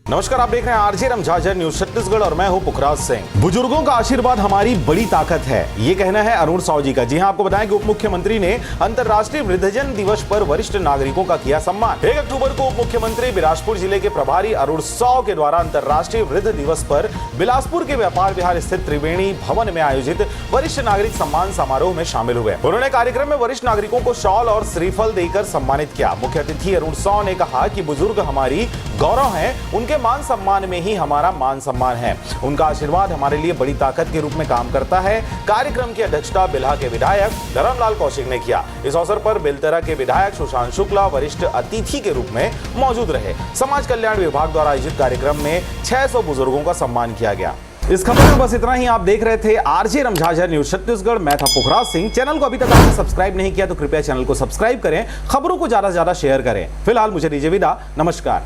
नमस्कार, आप देख रहे हैं आरजे रमझाझर न्यूज छत्तीसगढ़ और मैं हूं पुखराज सिंह। बुजुर्गों का आशीर्वाद हमारी बड़ी ताकत है, ये कहना है अरुण साव जी का। जी हां, आपको बताएं कि उप मुख्यमंत्री ने अंतर्राष्ट्रीय वृद्धजन दिवस पर वरिष्ठ नागरिकों का किया सम्मान। 1 अक्टूबर को उप मुख्यमंत्री बिलासपुर जिले के प्रभारी अरुण साव के द्वारा अंतर्राष्ट्रीय वृद्ध दिवस पर बिलासपुर के व्यापार विहार स्थित त्रिवेणी भवन में आयोजित वरिष्ठ नागरिक सम्मान समारोह में शामिल हुए। उन्होंने कार्यक्रम में वरिष्ठ नागरिकों को शॉल और श्रीफल देकर सम्मानित किया। मुख्य अतिथि अरुण साव ने कहा कि बुजुर्ग हमारी गौरव है, उनके मान सम्मान में ही हमारा मान सम्मान है। उनका आशीर्वाद हमारे लिए बड़ी ताकत के रूप में काम करता है। कार्यक्रम की अध्यक्षता बिल्हा के विधायक धर्मलाल कौशिक ने किया। इस अवसर पर बेलतरा के विधायक सुशांत शुक्ला वरिष्ठ अतिथि के रूप में मौजूद रहे। समाज कल्याण विभाग द्वारा आयोजित कार्यक्रम में 600 बुजुर्गों का सम्मान किया गया। इस खबर में बस इतना ही। आप देख रहे थे आरजे रमझाझर न्यूज छत्तीसगढ़। मैं था पुखराज सिंह। चैनल को अभी तक आपने सब्सक्राइब नहीं किया तो कृपया चैनल को सब्सक्राइब करें, खबरों को ज्यादा से ज्यादा शेयर करें। फिलहाल मुझे दीजिए विदा, नमस्कार।